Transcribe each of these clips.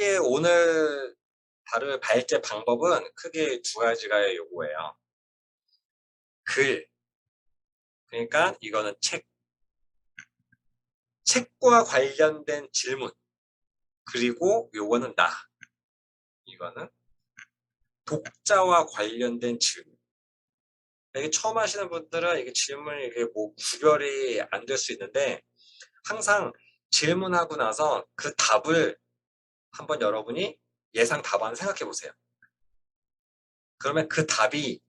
크게 오늘 다룰 발제 방법은 크게 두 가지가 요거예요. 글, 그러니까 이거는 책과 관련된 질문, 그리고 요거는 이거는 독자와 관련된 질문. 이게 처음 하시는 분들은 이게 질문이 이게 뭐 구별이 안 될 수 있는데, 항상 질문하고 나서 그 답을 한번 여러분이 예상 답안을 생각해 보세요. 그러면 그 답이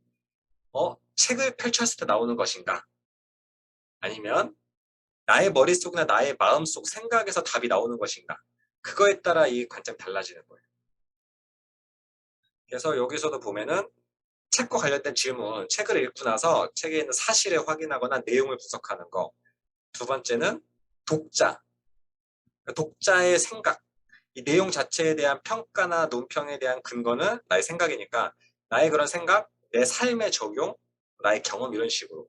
책을 펼쳤을 때 나오는 것인가? 아니면 나의 머릿속이나 나의 마음속 생각에서 답이 나오는 것인가? 그거에 따라 이 관점이 달라지는 거예요. 그래서 여기서도 보면은 책과 관련된 질문, 책을 읽고 나서 책에 있는 사실을 확인하거나 내용을 분석하는 거. 두 번째는 독자의 생각. 이 내용 자체에 대한 평가나 논평에 대한 근거는 나의 생각이니까 나의 그런 생각, 내 삶의 적용, 나의 경험 이런 식으로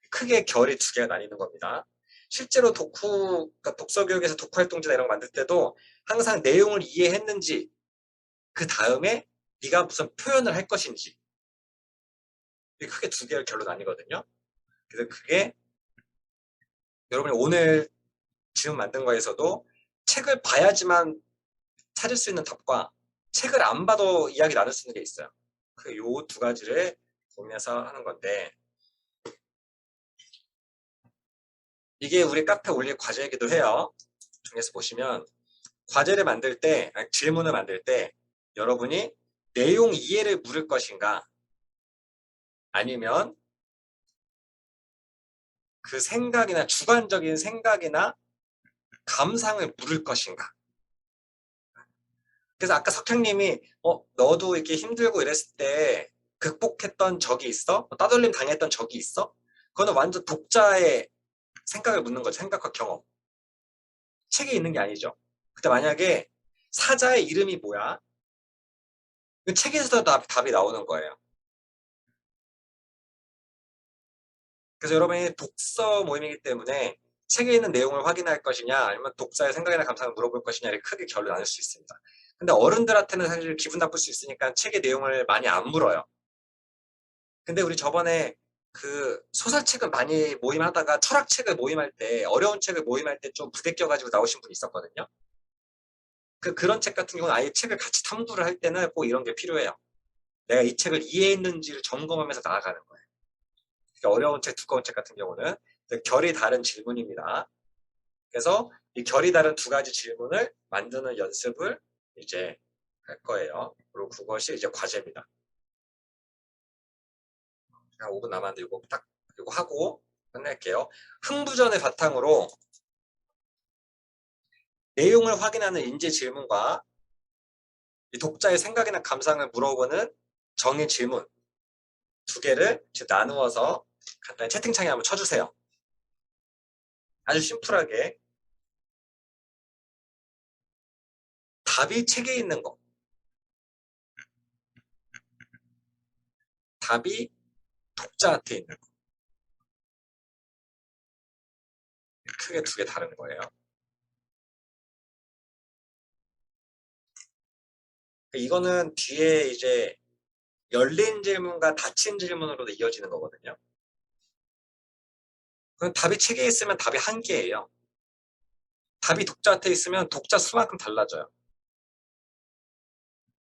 크게 결이 두 개가 나뉘는 겁니다. 실제로 그러니까 독서교육에서 독후활동지나 이런 거 만들 때도 항상 내용을 이해했는지, 그 다음에 네가 무슨 표현을 할 것인지, 크게 두 개의 결로 나뉘거든요. 그래서 그게 여러분이 오늘 지금 만든 거에서도 책을 봐야지만 찾을 수 있는 답과 책을 안 봐도 이야기 나눌 수 있는 게 있어요. 요 두 가지를 고민해서 하는 건데, 이게 우리 카페 올릴 과제이기도 해요. 중에서 보시면 과제를 만들 때, 질문을 만들 때 여러분이 내용 이해를 물을 것인가, 아니면 그 생각이나 주관적인 생각이나 감상을 물을 것인가. 그래서 아까 석형님이 너도 이렇게 힘들고 이랬을 때 극복했던 적이 있어? 따돌림 당했던 적이 있어? 그거는 완전 독자의 생각을 묻는 거죠. 생각과 경험. 책에 있는 게 아니죠. 근데 만약에 사자의 이름이 뭐야? 그 책에서도 답이 나오는 거예요. 그래서 여러분이 독서 모임이기 때문에 책에 있는 내용을 확인할 것이냐, 아니면 독자의 생각이나 감상을 물어볼 것이냐를 크게 결로 나눌 수 있습니다. 근데 어른들한테는 사실 기분 나쁠 수 있으니까 책의 내용을 많이 안 물어요. 근데 우리 저번에 그 소설책을 많이 모임하다가 철학책을 모임할 때, 어려운 책을 모임할 때 좀 부대껴가지고 나오신 분이 있었거든요. 그런 책 같은 경우는 아예 책을 같이 탐구를 할 때는 꼭 이런 게 필요해요. 내가 이 책을 이해했는지를 점검하면서 나아가는 거예요. 그러니까 어려운 책, 두꺼운 책 같은 경우는 결이 다른 질문입니다. 그래서 이 결이 다른 두 가지 질문을 만드는 연습을 이제 할 거예요. 그리고 그것이 이제 과제입니다. 5분 남았는데 이거 하고 끝낼게요. 흥부전을 바탕으로 내용을 확인하는 인지 질문과 이 독자의 생각이나 감상을 물어보는 정의 질문 두 개를 나누어서 간단히 채팅창에 한번 쳐주세요. 아주 심플하게 답이 책에 있는 거, 답이 독자한테 있는 거, 크게 두 개 다른 거예요. 이거는 뒤에 이제 열린 질문과 닫힌 질문으로 이어지는 거거든요. 그럼 답이 책에 있으면 답이 한 개예요. 답이 독자한테 있으면 독자 수만큼 달라져요.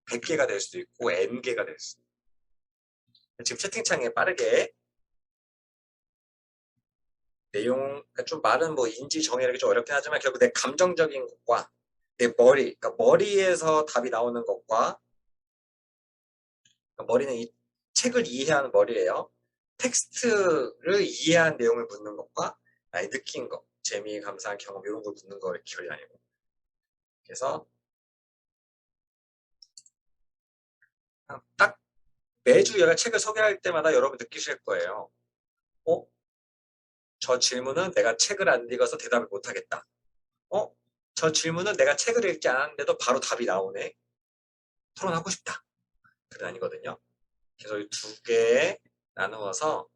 100개가 될 수도 있고 N개가 될 수도 있고. 지금 채팅창에 빠르게 내용, 그러니까 좀 말은 뭐 인지 정의하기 좀 어렵긴 하지만 결국 내 감정적인 것과 내 그러니까 머리에서 답이 나오는 것과, 그러니까 머리는 이 책을 이해하는 머리예요. 텍스트를 이해한 내용을 묻는 것과 나의 느낀 것, 재미, 감상, 경험 이런 걸 묻는 거 이렇게 결이 나뉘고. 그래서 딱 매주 얘가 책을 소개할 때마다 여러분 느끼실 거예요. 어? 저 질문은 내가 책을 안 읽어서 대답을 못하겠다. 어? 저 질문은 내가 책을 읽지 않았는데도 바로 답이 나오네. 토론하고 싶다. 그게 아니거든요. 그래서 이 두 개에 나누어서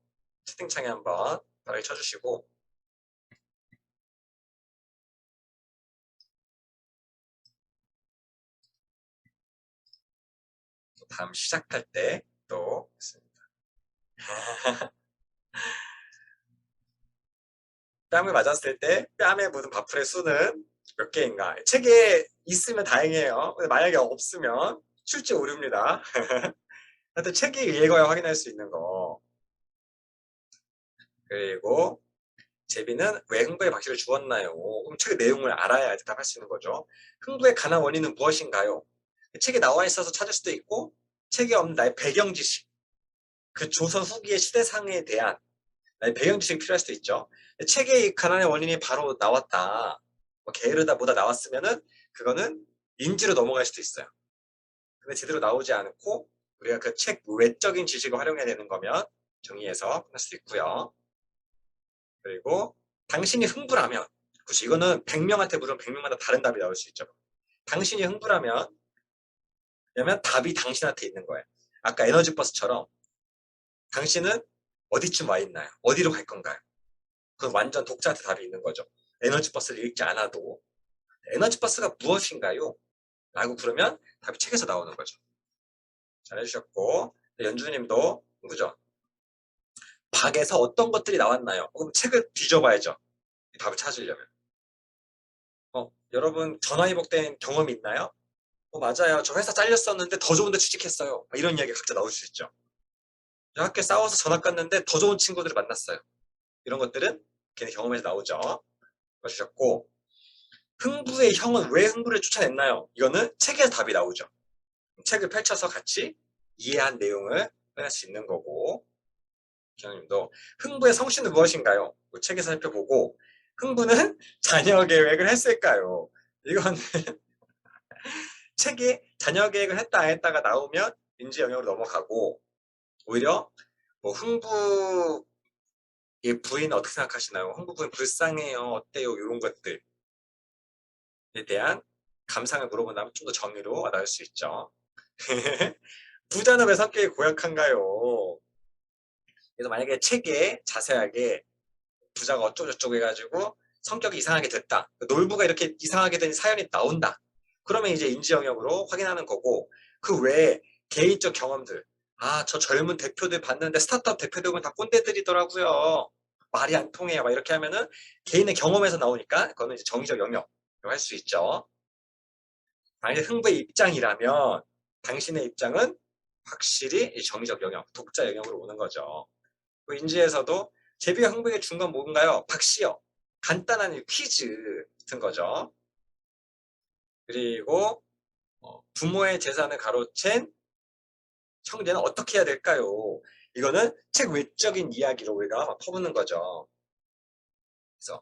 채팅창에 한번 발을 쳐주시고, 다음 시작할 때 또 있습니다. 뺨을 맞았을 때 뺨에 묻은 밥풀의 수는 몇 개인가? 책에 있으면 다행이에요. 근데 만약에 없으면 출제 오류입니다. 하여튼 책에 읽어야 확인할 수 있는 거. 그리고 제비는 왜 흥부에 박씨를 주었나요? 그럼 책의 내용을 알아야 대답할 수 있는 거죠. 흥부의 가난 원인은 무엇인가요? 책에 나와 있어서 찾을 수도 있고 책에 없는 나의 배경 지식, 그 조선 후기의 시대상에 대한 나의 배경 지식이 필요할 수도 있죠. 책에 가난의 원인이 바로 나왔다. 뭐 게으르다 뭐다 나왔으면은 그거는 인지로 넘어갈 수도 있어요. 근데 제대로 나오지 않고 우리가 그 책 외적인 지식을 활용해야 되는 거면 정의해서 끝날 수도 있고요. 그리고 당신이 흥부라면, 그렇지, 이거는 100명한테 물으면 100명마다 다른 답이 나올 수 있죠. 당신이 흥부라면, 왜냐면 답이 당신한테 있는 거예요. 아까 에너지 버스처럼 당신은 어디쯤 와 있나요? 어디로 갈 건가요? 그건 완전 독자한테 답이 있는 거죠. 에너지 버스를 읽지 않아도 에너지 버스가 무엇인가요? 라고 그러면 답이 책에서 나오는 거죠. 잘해주셨고, 연주님도 그죠? 박에서 어떤 것들이 나왔나요? 그럼 책을 뒤져봐야죠. 답을 찾으려면. 여러분 전화위복된 경험이 있나요? 맞아요. 저 회사 잘렸었는데 더 좋은 데 취직했어요. 이런 이야기 각자 나올 수 있죠. 학교에 싸워서 전학 갔는데 더 좋은 친구들을 만났어요. 이런 것들은 걔네 경험에서 나오죠. 주셨고, 흥부의 형은 왜 흥부를 쫓아냈나요? 이거는 책에서 답이 나오죠. 책을 펼쳐서 같이 이해한 내용을 할 수 있는 거고, 기영님도 흥부의 성씨는 무엇인가요? 책에서 살펴보고, 흥부는 자녀 계획을 했을까요? 이거는 책에 자녀 계획을 했다 안 했다가 나오면 인지 영역으로 넘어가고, 오히려 뭐 흥부의 부인 어떻게 생각하시나요? 흥부 부인 불쌍해요, 어때요? 이런 것들에 대한 감상을 물어본다면 좀 더 정의로 와닿을 수 있죠. 부자는 왜 성격이 고약한가요? 그래서 만약에 책에 자세하게 부자가 어쩌고저쩌고 해가지고 성격이 이상하게 됐다, 놀부가 이렇게 이상하게 된 사연이 나온다, 그러면 이제 인지 영역으로 확인하는 거고, 그 외에 개인적 경험들, 저 젊은 대표들 봤는데 스타트업 대표들 보면 다 꼰대들이더라고요, 말이 안 통해요, 막 이렇게 하면은 개인의 경험에서 나오니까 그거는 이제 정의적 영역으로 할 수 있죠. 만약에 흥부의 입장이라면 당신의 입장은 확실히 정의적 영역, 독자 영역으로 오는 거죠. 그 인지에서도 제비와 흥부의 중간 뭔가요? 박씨요. 간단한 퀴즈 같은 거죠. 그리고 부모의 재산을 가로챈 형제는 어떻게 해야 될까요? 이거는 책 외적인 이야기로 우리가 퍼붓는 거죠. 그래서